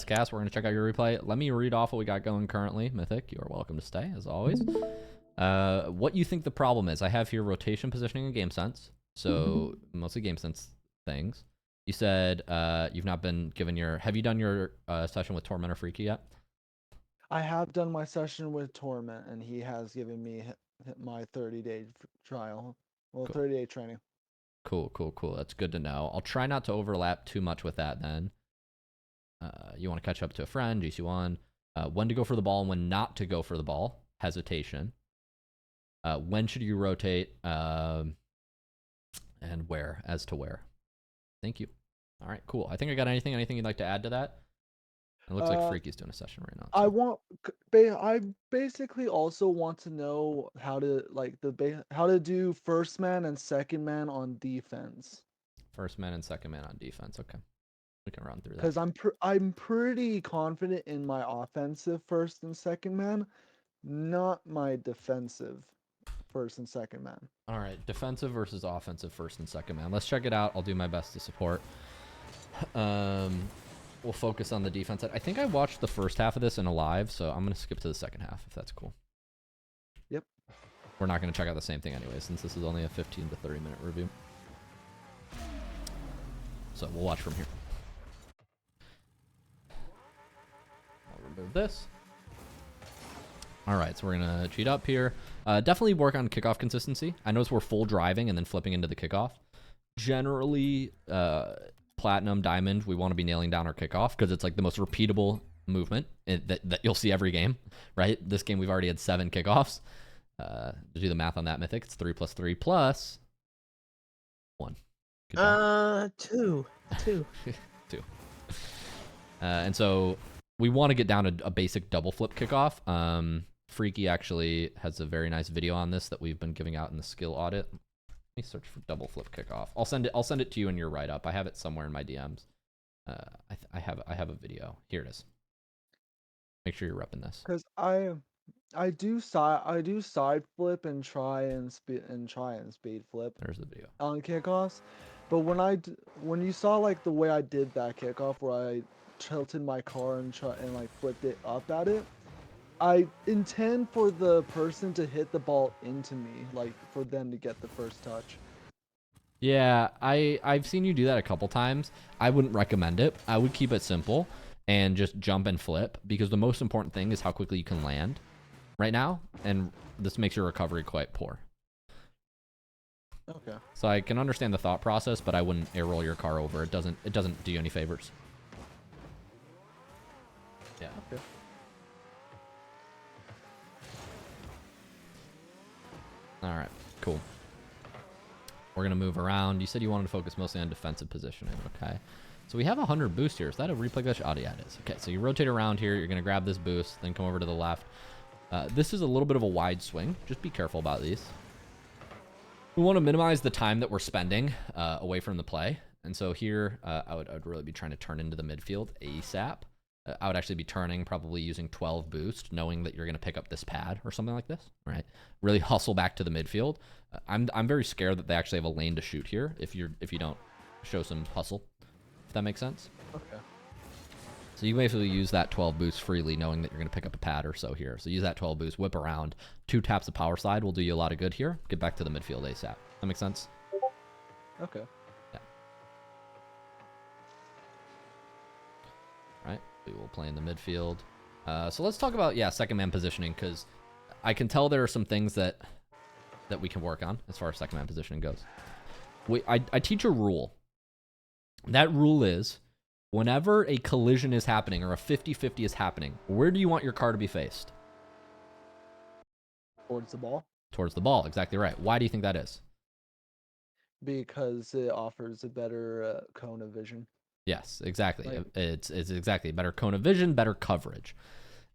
Cast. We're going to check out your replay. Let me read off what we got going currently. Mythic, you are welcome to stay, as always. What you think the problem is? I have here rotation, positioning, and game sense. So mostly game sense things. You said you've not been given your... Have you done your session with Torment or Freaky yet? I have done my session with Torment, and he has given me my 30-day trial. Well, Cool. 30-day training. Cool. That's good to know. I'll try not to overlap too much with that then. You want to catch up to a friend, GC1. When to go for the ball and when not to go for the ball. Hesitation. When should you rotate? And where, as to where. Thank you. All right, cool. I think I got anything you'd like to add to that? It looks like Freaky's doing a session right now. So. I basically also want to know how to how to do first man and second man on defense. First man and second man on defense. Okay, we can run through that. Because I'm pretty confident in my offensive first and second man, not my defensive first and second man. All right, defensive versus offensive first and second man. Let's check it out. I'll do my best to support. We'll focus on the defense. I think I watched the first half of this in a live, so I'm going to skip to the second half, if that's cool. Yep. We're not going to check out the same thing anyway, since this is only a 15 to 30-minute review. So we'll watch from here. I'll remove this. All right, so we're going to cheat up here. Definitely work on kickoff consistency. I notice we're full driving and then flipping into the kickoff. Generally, Platinum, Diamond, we want to be nailing down our kickoff because it's like the most repeatable movement that you'll see every game, right? This game, we've already had 7 kickoffs. To do the math on that, Mythic, it's 3 plus 3 plus 1. 2. 2. And so we want to get down a basic double flip kickoff. Freaky actually has a very nice video on this that we've been giving out in the skill audit. Let me search for double flip kickoff. I'll send it to you in your write up. I have it somewhere in my DMs. I have a video. Here it is. Make sure you're repping this. Because I do side flip and try and speed flip. There's the video on kickoffs, but when you saw like the way I did that kickoff where I tilted my car and like flipped it up at it, I intend for the person to hit the ball into me, like for them to get the first touch. Yeah, I've seen you do that a couple times. I wouldn't recommend it. I would keep it simple and just jump and flip because the most important thing is how quickly you can land right now, and this makes your recovery quite poor. Okay. So I can understand the thought process, but I wouldn't air roll your car over. It doesn't do you any favors. Yeah. Okay. All right, cool. We're going to move around. You said you wanted to focus mostly on defensive positioning. Okay. So we have 100 boost here. Is that a replay glitch? Oh, yeah, it is. Okay, so you rotate around here. You're going to grab this boost, then come over to the left. This is a little bit of a wide swing. Just be careful about these. We want to minimize the time that we're spending away from the play. And so here, I would really be trying to turn into the midfield ASAP. I would actually be turning, probably using 12 boost, knowing that you're going to pick up this pad or something like this, right? Really hustle back to the midfield. I'm very scared that they actually have a lane to shoot here if you don't show some hustle, if that makes sense. Okay. So you basically use that 12 boost freely, knowing that you're going to pick up a pad or so here. So use that 12 boost, whip around. 2 taps of power slide will do you a lot of good here. Get back to the midfield ASAP. That makes sense? Okay. Yeah. Right. We will play in the midfield. So let's talk about, second man positioning, because I can tell there are some things that we can work on as far as second man positioning goes. I teach a rule. That rule is whenever a collision is happening or a 50-50 is happening, where do you want your car to be faced? Towards the ball. Towards the ball. Exactly right. Why do you think that is? Because it offers a better cone of vision. Yes, exactly. Like, it's exactly better cone of vision, better coverage.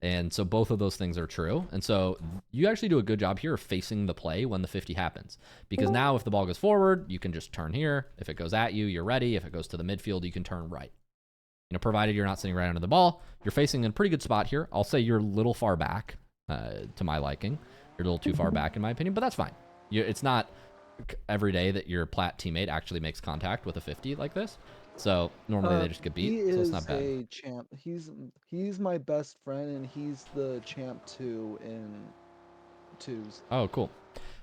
And so both of those things are true. And so you actually do a good job here of facing the play when the 50 happens. Because now if the ball goes forward, you can just turn here. If it goes at you, you're ready. If it goes to the midfield, you can turn right. You know, provided you're not sitting right under the ball, you're facing in a pretty good spot here. I'll say you're a little far back to my liking. You're a little too far back in my opinion, but that's fine. It's not every day that your plat teammate actually makes contact with a 50 like this. So normally they just get beat, He so it's is not bad. a champ. He's my best friend, and he's the champ 2 in 2s. Oh, cool.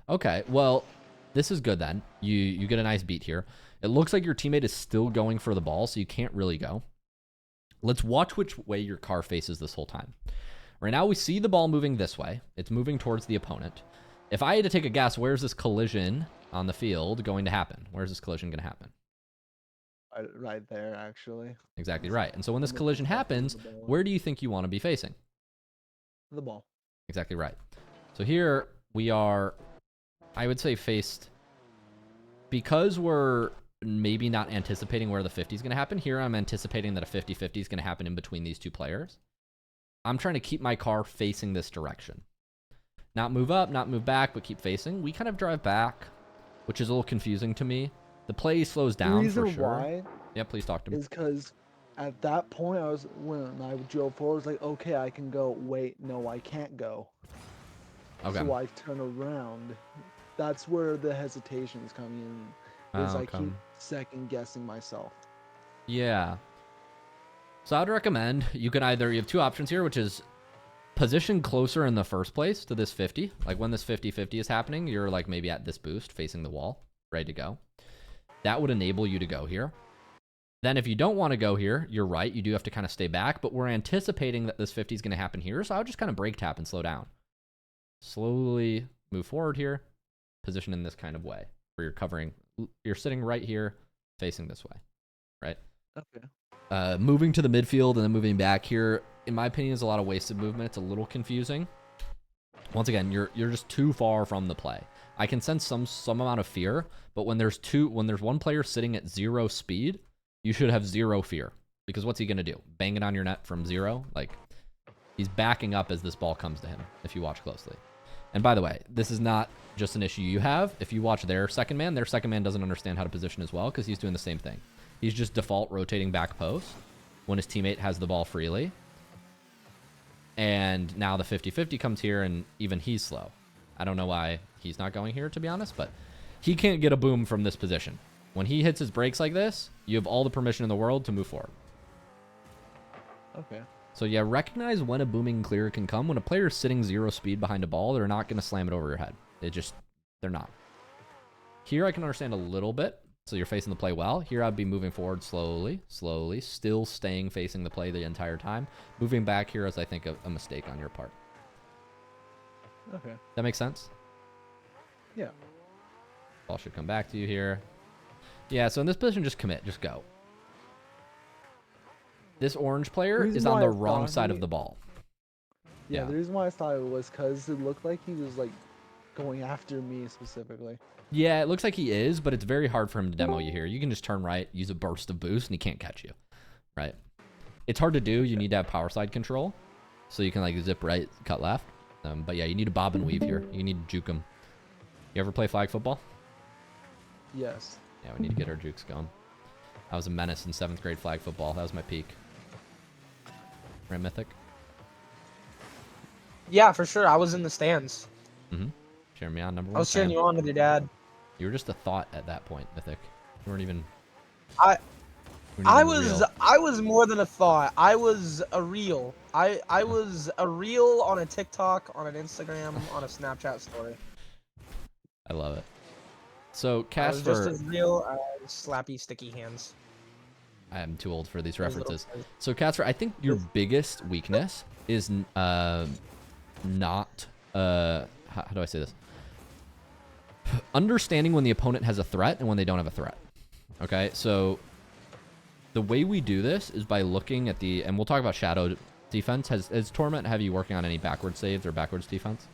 Okay, well, this is good then. You get a nice beat here. It looks like your teammate is still going for the ball, so you can't really go. Let's watch which way your car faces this whole time. Right now, we see the ball moving this way. It's moving towards the opponent. If I had to take a guess, where's this collision on the field going to happen? Where's this collision going to happen? Right there, actually. Exactly right. And so when this Almost collision exactly happens, the ball. where do you think you want to be facing? The ball. Exactly right. So here we are, I would say, faced, because we're maybe not anticipating where the 50 is going to happen. Here I'm anticipating that a 50-50 is going to happen in between these two players. I'm trying to keep my car facing this direction. Not move up, not move back, but keep facing. We kind of drive back, which is a little confusing to me. The play slows down for sure. The reason why Yeah, please talk to me. is because at that point, when I drove forward, I was like, okay, I can go. Wait, no, I can't go. Okay. So I turn around. That's where the hesitation is coming in. Is I keep second guessing myself. Yeah. So I'd recommend you can either, you have two options here, which is position closer in the first place to this 50. Like when this 50-50 is happening, you're like maybe at this boost facing the wall, ready to go. That would enable you to go here. Then if you don't want to go here, you're right. You do have to kind of stay back, but we're anticipating that this 50 is going to happen here. So I'll just kind of brake tap and slow down. Slowly move forward here. Position in this kind of way where you're covering. You're sitting right here facing this way, right? Okay. Moving to the midfield and then moving back here, in my opinion, is a lot of wasted movement. It's a little confusing. Once again, you're just too far from the play. I can sense some amount of fear, but when there's one player sitting at 0 speed, you should have 0 fear, because what's he gonna do? Bang it on your net from 0? Like, he's backing up as this ball comes to him, if you watch closely. And by the way, this is not just an issue you have. If you watch their second man doesn't understand how to position as well, because he's doing the same thing. He's just default rotating back post when his teammate has the ball freely. And now the 50-50 comes here, and even he's slow. I don't know why he's not going here, to be honest, but he can't get a boom from this position. When he hits his brakes like this, you have all the permission in the world to move forward. Okay. So yeah, recognize when a booming clear can come. When a player is sitting 0 speed behind a ball, they're not going to slam it over your head. They're not. Here I can understand a little bit. So you're facing the play well. Here I'd be moving forward slowly, still staying facing the play the entire time. Moving back here is, I think, a mistake on your part. Okay. That makes sense? Yeah. Ball should come back to you here. Yeah, so in this position, just commit. Just go. This orange player is on the wrong side of the ball. Yeah, the reason why I thought it was because it looked like he was, like, going after me specifically. Yeah, it looks like he is, but it's very hard for him to demo you here. You can just turn right, use a burst of boost, and he can't catch you, right? It's hard to do. You need to have power slide control, so you can like zip right, cut left. But yeah, you need to bob and weave here. You need to juke him. You ever play flag football? Yes. Yeah, we need to get our jukes going. I was a menace in 7th grade flag football. That was my peak. Right, Mythic? Yeah, for sure. I was in the stands. Mm-hmm. Cheering me on, number 1. I was cheering you on with your dad. You were just a thought at that point, Mythic. You weren't even. I real. was more than a thought. I was a reel. I was a reel on a TikTok, on an Instagram, on a Snapchat story. I love it. So Casper, I was just as real as slappy, sticky hands. I am too old for these references. So Casper, I think your biggest weakness is not how do I say this? Understanding when the opponent has a threat and when they don't have a threat. Okay, so the way we do this is by looking at and we'll talk about shadow defense. Has Torment have you working on any backwards saves or backwards defense?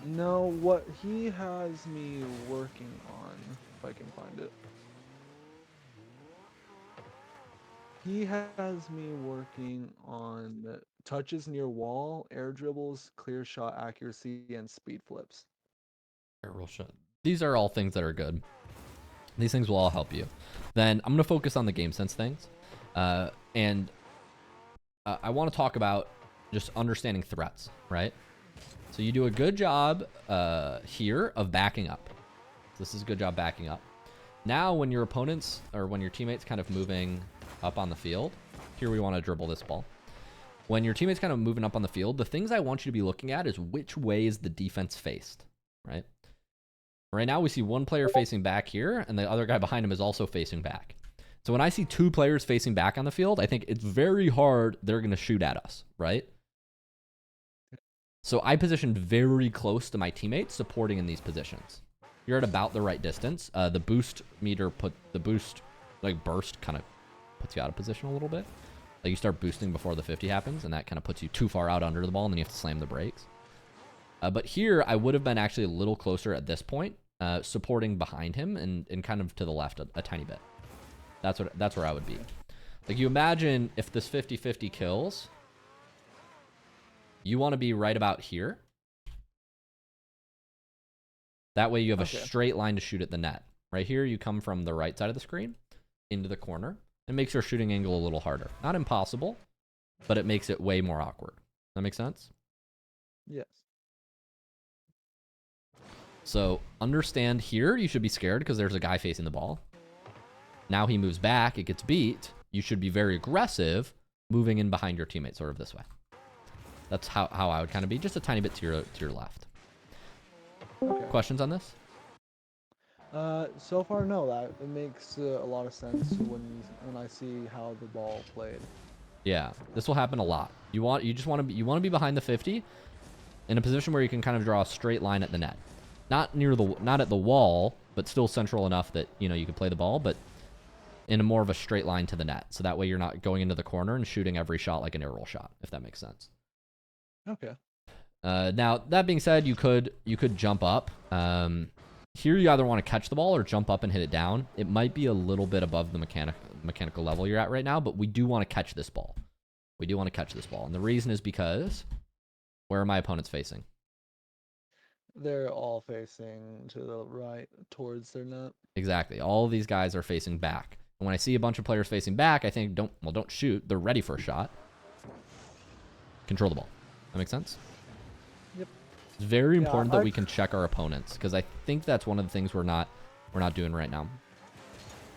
No, what he has me working on, if I can find it. He has me working on touches near wall, air dribbles, clear shot accuracy, and speed flips. Real shot. These are all things that are good. These things will all help you. Then I'm going to focus on the game sense things. And I want to talk about just understanding threats, right? So you do a good job here of backing up. This is a good job backing up. Now, when your opponents or when your teammates kind of moving up on the field, here we want to dribble this ball. When your teammates kind of moving up on the field, the things I want you to be looking at is which way is the defense faced, right? Right now, we see one player facing back here, and the other guy behind him is also facing back. So when I see two players facing back on the field, I think it's very hard they're going to shoot at us, right? So I positioned very close to my teammates supporting in these positions. You're at about the right distance. The boost meter burst kind of puts you out of position a little bit. Like you start boosting before the 50 happens, and that kind of puts you too far out under the ball, and then you have to slam the brakes. But here, I would have been actually a little closer at this point, supporting behind him and kind of to the left a tiny bit. That's where I would be. Like you imagine if this 50-50 kills, you want to be right about here. That way you have a straight line to shoot at the net. Right here, you come from the right side of the screen into the corner. It makes your shooting angle a little harder. Not impossible, but it makes it way more awkward. That make sense? Yes. So understand here, you should be scared because there's a guy facing the ball. Now he moves back, it gets beat. You should be very aggressive, moving in behind your teammate, sort of this way. That's how I would kind of be, just a tiny bit to your left. Okay. Questions on this? So far, no. That it makes a lot of sense when I see how the ball played. Yeah, this will happen a lot. You want to be behind the 50 in a position where you can kind of draw a straight line at the net. Not at the wall, but still central enough that, you know, you can play the ball, but in a more of a straight line to the net. So that way you're not going into the corner and shooting every shot like an air roll shot, if that makes sense. Okay. Now, that being said, you could jump up. Here you either want to catch the ball or jump up and hit it down. It might be a little bit above the mechanical level you're at right now, but we do want to catch this ball. We do want to catch this ball. And the reason is because where are my opponents facing? They're all facing to the right towards their net. Exactly. All of these guys are facing back. And when I see a bunch of players facing back, I think don't shoot. They're ready for a shot. Control the ball. That makes sense? Yep. It's very important that we can check our opponents, because I think that's one of the things we're not doing right now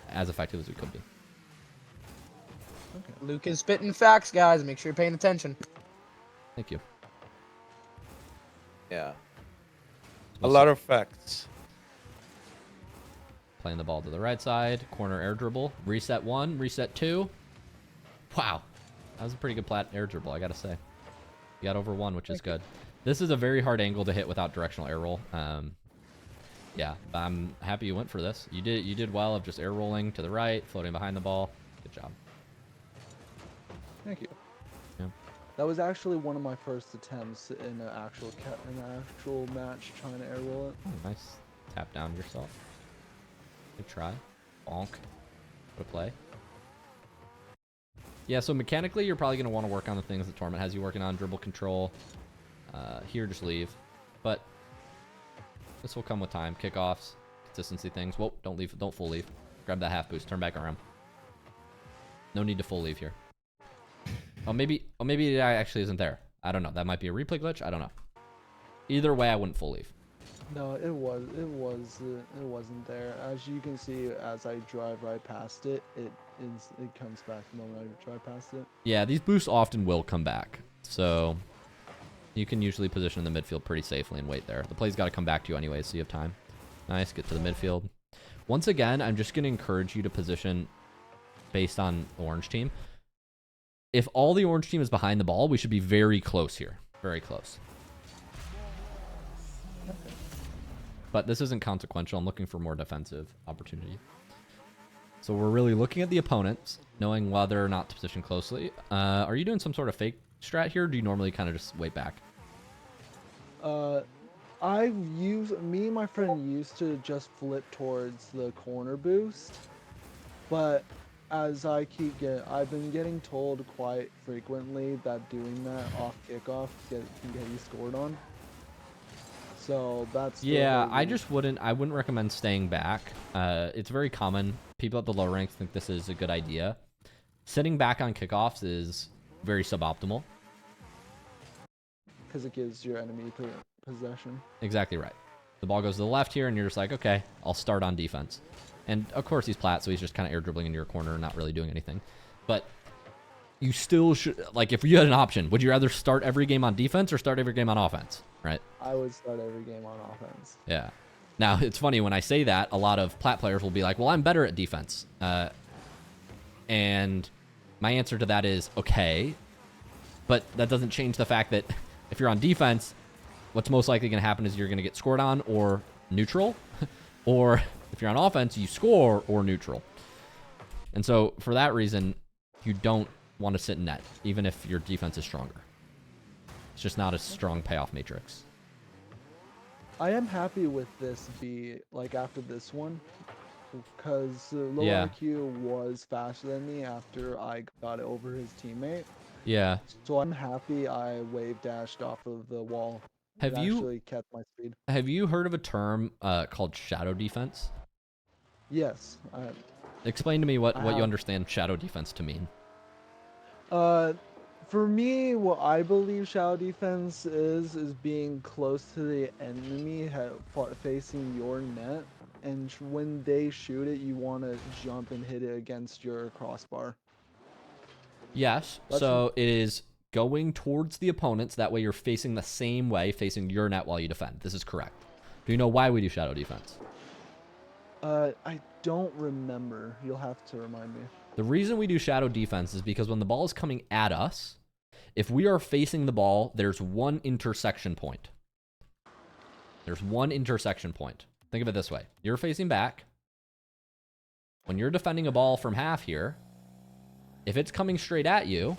as effective as we could be. Okay. Luke is spitting facts, guys. Make sure you're paying attention. Thank you. Yeah. A lot of facts. Playing the ball to the right side. Corner air dribble. Reset 1. Reset 2. Wow. That was a pretty good plat air dribble, I gotta say. You got over 1, which is good. This is a very hard angle to hit without directional air roll. Yeah, I'm happy you went for this. You did well of just air rolling to the right, floating behind the ball. Good job. Thank you. Yeah. That was actually one of my first attempts in an actual match trying to air roll it. Oh, nice tap down yourself. Good try. Bonk. What a play. Yeah, so mechanically, you're probably going to want to work on the things the tournament has you working on. Dribble control. Here, just leave. But this will come with time. Kickoffs, consistency things. Whoa, don't leave. Don't full leave. Grab that half boost. Turn back around. No need to full leave here. Oh, maybe it actually isn't there. I don't know. That might be a replay glitch. I don't know. Either way, I wouldn't full leave. No, it wasn't there. As you can see, as I drive right past it, it comes back the moment I drive past it. Yeah, these boosts often will come back. So you can usually position in the midfield pretty safely and wait there. The play's got to come back to you anyway, so you have time. Nice, get to the midfield. Once again, I'm just going to encourage you to position based on the orange team. If all the orange team is behind the ball, we should be very close here. Very close. But this isn't consequential. I'm looking for more defensive opportunity. So we're really looking at the opponents, knowing whether or not to position closely. Are you doing some sort of fake strat here, or do you normally kind of just wait back? Me and my friend used to just flip towards the corner boost, but as I've been getting told quite frequently that doing that off kickoff can get you scored on. So that's yeah. I wouldn't recommend staying back. It's very common. People at the low ranks think this is a good idea. Sitting back on kickoffs is very suboptimal. Because it gives your enemy possession. Exactly right. The ball goes to the left here, and you're just like, okay, I'll start on defense. And of course he's plat, so he's just kind of air dribbling into your corner and not really doing anything. But you still should, like, if you had an option, would you rather start every game on defense or start every game on offense, right? I would start every game on offense. Yeah. Now, it's funny, when I say that, a lot of plat players will be like, well, I'm better at defense. And my answer to that is, okay, but that doesn't change the fact that if you're on defense, what's most likely going to happen is you're going to get scored on or neutral, or if you're on offense, you score or neutral. And so for that reason, you don't want to sit in net, even if your defense is stronger. It's just not a strong payoff matrix. I am happy with this B, like after this one, because low Yeah. IQ was faster than me after I got it over his teammate. Yeah. So I'm happy I wave dashed off of the wall. Have It you actually kept my speed? have you heard of a term called shadow defense? Yes. Explain to me what you have. understand shadow defense to mean. For me, what I believe shadow defense is being close to the enemy, facing your net, and when they shoot it, you want to jump and hit it against your crossbar. Yes. So it is going towards the opponents. That way you're facing the same way, facing your net while you defend. This is correct. Do you know why we do shadow defense? I don't remember. You'll have to remind me. The reason we do shadow defense is because when the ball is coming at us, if we are facing the ball, there's one intersection point. There's one intersection point. Think of it this way. You're facing back. When you're defending a ball from half here, if it's coming straight at you,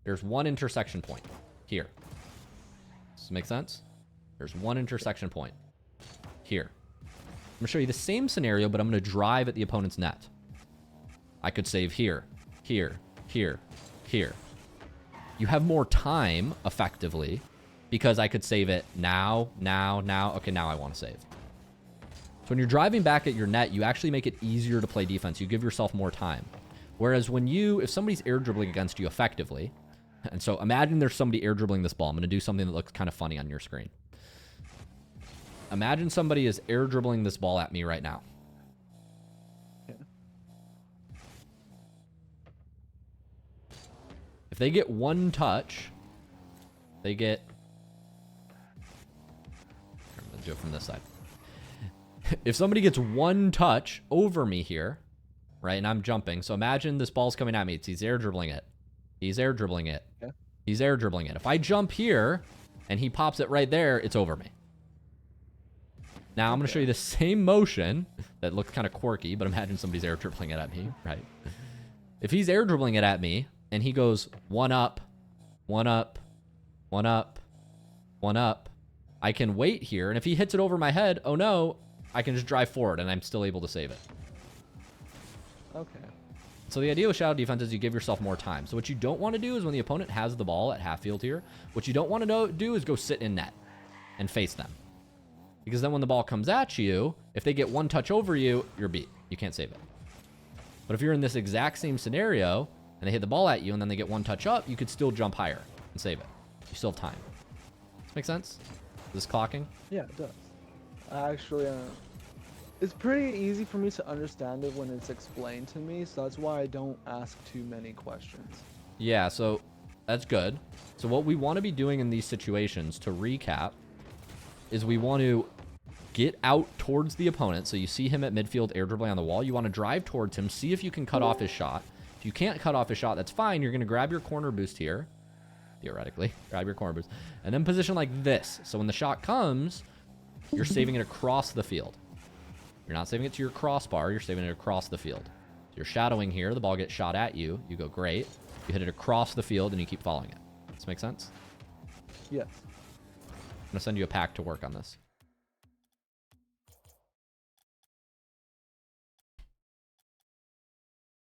there's one intersection point here. Does this make sense? There's one intersection point here. I'm going to show you the same scenario, but I'm going to drive at the opponent's net. I could save here, here, here, here. You have more time, effectively, because I could save it now, now, now. Okay, now I want to save. So when you're driving back at your net, you actually make it easier to play defense. You give yourself more time. Whereas if somebody's air dribbling against you effectively, and so imagine there's somebody air dribbling this ball. I'm going to do something that looks kind of funny on your screen. Imagine somebody is air dribbling this ball at me right now. If they get one touch, they get... I'm going to do it from this side. If somebody gets one touch over me here, right, and I'm jumping, so imagine this ball's coming at me. He's air dribbling it. He's air dribbling it. Yeah. He's air dribbling it. If I jump here and he pops it right there, it's over me. Now I'm going to show you the same motion that looks kind of quirky, but imagine somebody's air dribbling it at me, right? If he's air dribbling it at me and he goes one up, one up, one up, one up, I can wait here. And if he hits it over my head, oh no, I can just drive forward and I'm still able to save it. Okay. So the idea with shadow defense is you give yourself more time. So what you don't want to do is when the opponent has the ball at half field here, what you don't want to do is go sit in net and face them. Because then when the ball comes at you, if they get one touch over you, you're beat. You can't save it. But if you're in this exact same scenario and they hit the ball at you and then they get one touch up, you could still jump higher and save it. You still have time. Does this make sense? Is this clocking? Yeah, it does. Actually, it's pretty easy for me to understand it when it's explained to me, so that's why I don't ask too many questions. Yeah, so that's good. So what we want to be doing in these situations, to recap, is we want to get out towards the opponent. So you see him at midfield air dribbling on the wall. You want to drive towards him, see if you can cut off his shot. If you can't cut off his shot, that's fine. You're going to grab your corner boost here, theoretically. Grab your corner boost. And then position like this. So when the shot comes, you're saving it across the field. You're not saving it to your crossbar. You're saving it across the field. So you're shadowing here. The ball gets shot at you. You go, great. You hit it across the field, and you keep following it. Does this make sense? Yes. I'm going to send you a pack to work on this.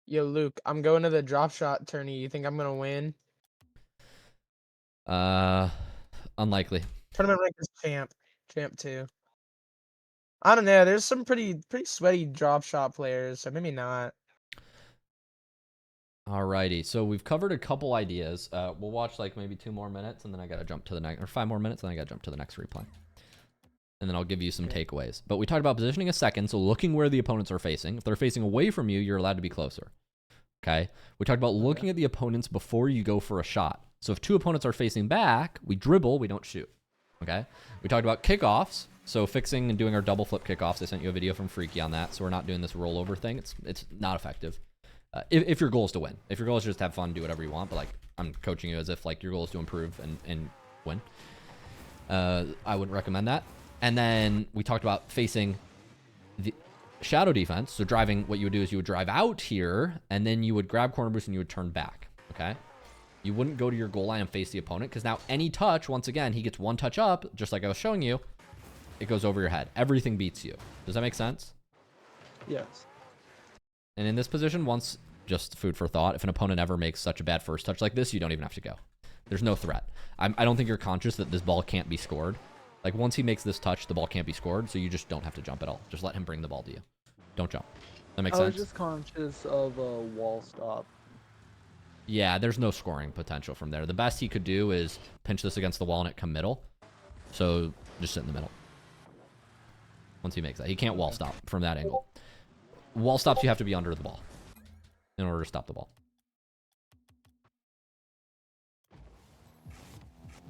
Yo, Luke, I'm going to the drop shot tourney. You think I'm gonna win? Unlikely. Tournament rank is champ 2. I don't know. There's some pretty sweaty drop shot players, so maybe not. Alrighty, so we've covered a couple ideas. We'll watch like maybe 2 more minutes, and then I gotta jump to the next, or 5 more minutes, and then I gotta jump to the next replay. and then I'll give you some takeaways. But we talked about positioning a second, so looking where the opponents are facing. If they're facing away from you, you're allowed to be closer. Okay? We talked about looking at the opponents before you go for a shot. So if 2 opponents are facing back, we dribble, we don't shoot. Okay? We talked about kickoffs. So fixing and doing our double flip kickoffs. I sent you a video from Freaky on that. So we're not doing this rollover thing. It's not effective. If your goal is to win. If your goal is just to have fun, do whatever you want. But like I'm coaching you as if like your goal is to improve and win. I wouldn't recommend that. And then we talked about facing the shadow defense. So driving, what you would do is you would drive out here, and then you would grab corner boost and you would turn back. Okay? You wouldn't go to your goal line and face the opponent, because now any touch, once again, he gets 1 touch up, just like I was showing you. It goes over your head. Everything beats you. Does that make sense? Yes. And in this position, once, just food for thought, if an opponent ever makes such a bad first touch like this, you don't even have to go. There's no threat. I don't think you're conscious that this ball can't be scored. Like, once he makes this touch, the ball can't be scored, so you just don't have to jump at all. Just let him bring the ball to you. Don't jump. That makes sense? I was just conscious of a wall stop. Yeah, there's no scoring potential from there. The best he could do is pinch this against the wall and it come middle. So just sit in the middle. Once he makes that. He can't wall stop from that angle. Wall stops, you have to be under the ball in order to stop the ball.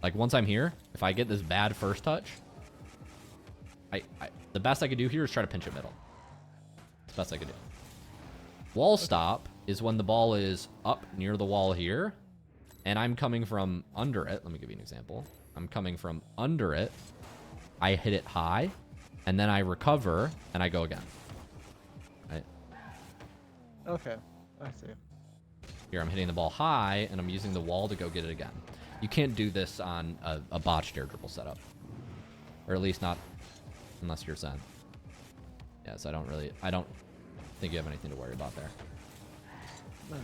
Like, once I'm here, if I get this bad first touch, the best I could do here is try to pinch it middle. It's the best I could do. Wall stop is when the ball is up near the wall here, and I'm coming from under it. Let me give you an example. I'm coming from under it. I hit it high, and then I recover, and I go again. Right? Okay, I see. Here, I'm hitting the ball high, and I'm using the wall to go get it again. You can't do this on a botched air dribble setup. Or at least not unless you're Zen. Yes, I don't think you have anything to worry about there. Alright.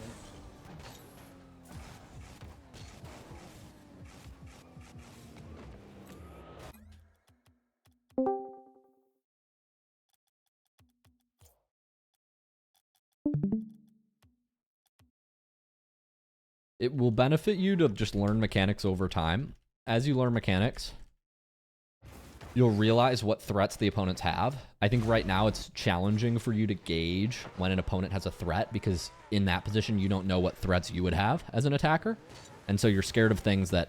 It will benefit you to just learn mechanics over time. As you learn mechanics, you'll realize what threats the opponents have. I think right now it's challenging for you to gauge when an opponent has a threat, because in that position, you don't know what threats you would have as an attacker. And so you're scared of things that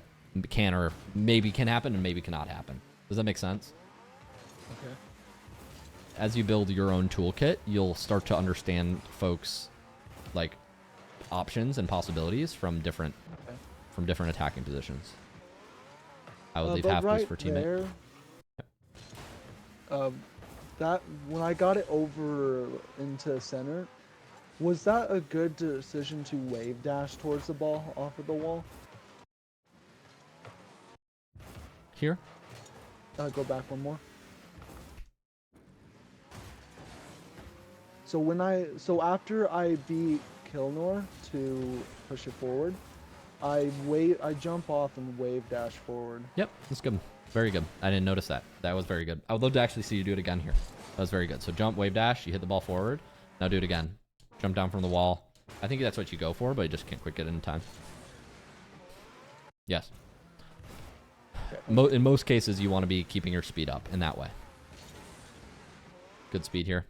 can or maybe can happen and maybe cannot happen. Does that make sense? Okay. As you build your own toolkit, you'll start to understand folks' like options and possibilities from different attacking positions. I would leave half boost for teammate. That when I got it over into center, was that a good decision to wave dash towards the ball off of the wall? Here? Go back one more. So after I beat Kilnor to push it forward, I jump off and wave dash forward. Yep, that's good. Very good. I didn't notice that. That was very good. I would love to actually see you do it again here. That was very good. So jump, wave dash, you hit the ball forward. Now do it again. Jump down from the wall. I think that's what you go for, but you just can't quite get it in time. Yes. In most cases, you want to be keeping your speed up in that way. Good speed here.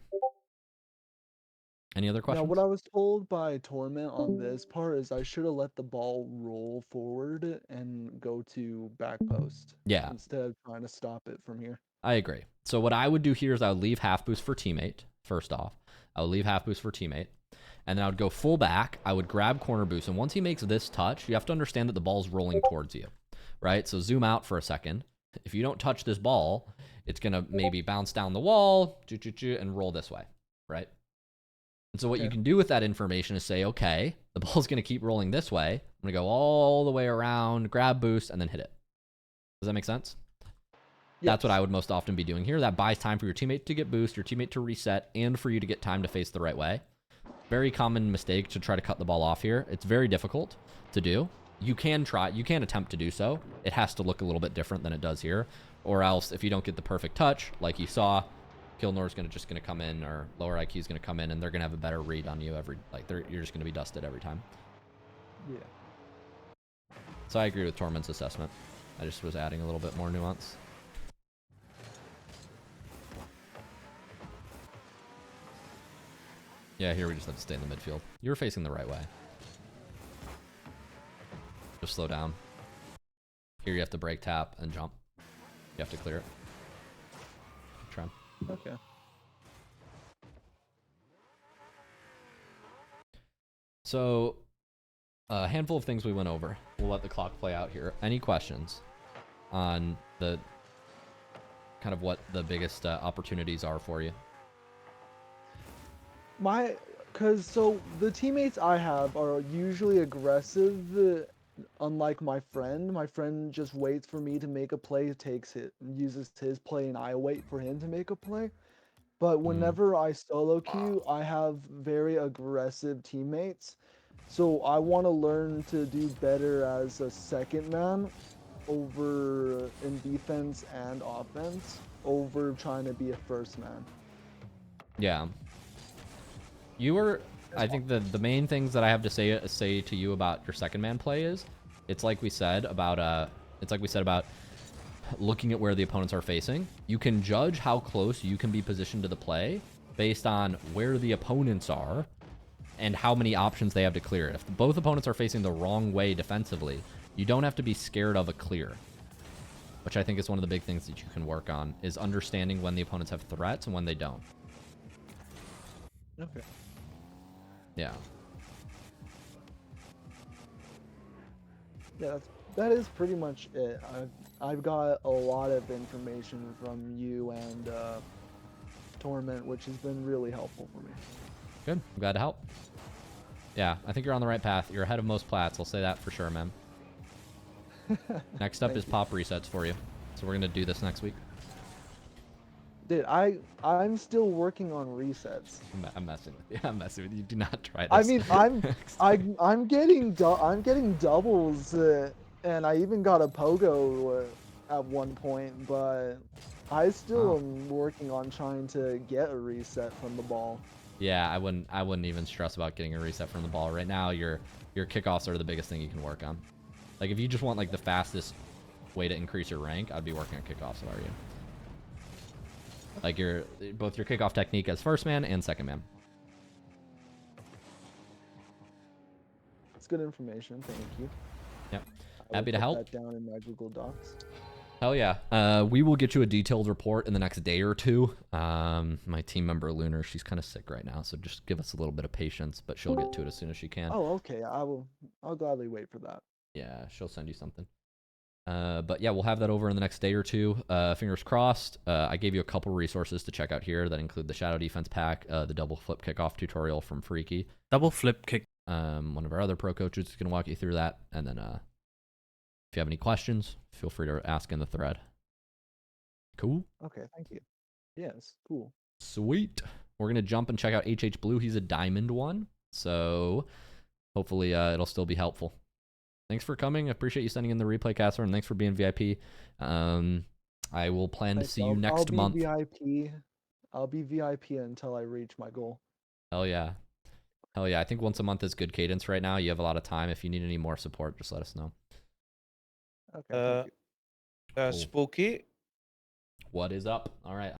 Any other questions? Now, what I was told by Torment on this part is I should have let the ball roll forward and go to back post. Yeah. Instead of trying to stop it from here. I agree. So what I would do here is I would leave half boost for teammate, first off. I would leave half boost for teammate. And then I would go full back. I would grab corner boost. And once he makes this touch, you have to understand that the ball's rolling towards you, right? So zoom out for a second. If you don't touch this ball, it's going to maybe bounce down the wall and roll this way, right? And so what you can do with that information is say, okay, the ball's going to keep rolling this way. I'm going to go all the way around, grab boost, and then hit it. Does that make sense? Yes. That's what I would most often be doing here. That buys time for your teammate to get boost, your teammate to reset, and for you to get time to face the right way. Very common mistake to try to cut the ball off here. It's very difficult to do. You can attempt to do so. It has to look a little bit different than it does here. Or else, if you don't get the perfect touch, like you saw, Kilnor's just gonna come in, or lower IQ is gonna come in, and they're gonna have a better read on you you're just gonna be dusted every time. Yeah. So I agree with Torment's assessment. I just was adding a little bit more nuance. Yeah, here we just have to stay in the midfield. You're facing the right way. Just slow down. Here you have to brake, tap, and jump. You have to clear it. Try. Okay. So, a handful of things we went over. We'll let the clock play out here. Any questions on the kind of what the biggest opportunities are for you? So the teammates I have are usually aggressive, unlike my friend. My friend just waits for me to make a play, uses his play, and I wait for him to make a play. But whenever I solo queue, I have very aggressive teammates. So I want to learn to do better as a second man over in defense and offense over trying to be a first man. Yeah. I think the main things that I have to say to you about your second man play is, it's like we said about looking at where the opponents are facing. You can judge how close you can be positioned to the play based on where the opponents are and how many options they have to clear it. If both opponents are facing the wrong way defensively, you don't have to be scared of a clear, which I think is one of the big things that you can work on, is understanding when the opponents have threats and when they don't. Okay. Yeah. Yeah, that is pretty much it. I've got a lot of information from you and Torment, which has been really helpful for me. Good. I'm glad to help. Yeah, I think you're on the right path. You're ahead of most plats. I'll say that for sure, man. Next up is pop resets for you. So we're going to do this next week. Dude, I'm still working on resets. I'm messing with you. I'm messing with you. Do not try this. I mean, I'm getting doubles, and I even got a pogo at one point, but I still am working on trying to get a reset from the ball. Yeah, I wouldn't even stress about getting a reset from the ball. Right now, your kickoffs are the biggest thing you can work on. Like, if you just want like the fastest way to increase your rank, I'd be working on kickoffs if I were you. Like both your kickoff technique as first man and second man. It's good information. Thank you. Yep. I Happy will to put help. that down in my Google Docs. Hell yeah. We will get you a detailed report in the next day or two. My team member Lunar, she's kind of sick right now, so just give us a little bit of patience, but she'll get to it as soon as she can. Oh, okay. I'll gladly wait for that. Yeah, she'll send you something. But yeah, we'll have that over in the next day or two. Fingers crossed. I gave you a couple resources to check out here that include the Shadow Defense Pack, the double flip kickoff tutorial from Freaky. Double flip kick. One of our other pro coaches is going to walk you through that. And then if you have any questions, feel free to ask in the thread. Cool? Okay, thank you. Yes, cool. Sweet. We're going to jump and check out HH Blue. He's a diamond one. So hopefully it'll still be helpful. Thanks for coming. I appreciate you sending in the replay, Casper, and thanks for being VIP. I will plan to see you next month. I'll be VIP until I reach my goal. Hell yeah. Hell yeah. I think once a month is good cadence right now. You have a lot of time. If you need any more support, just let us know. Okay, thank you. Spooky. What is up? All right.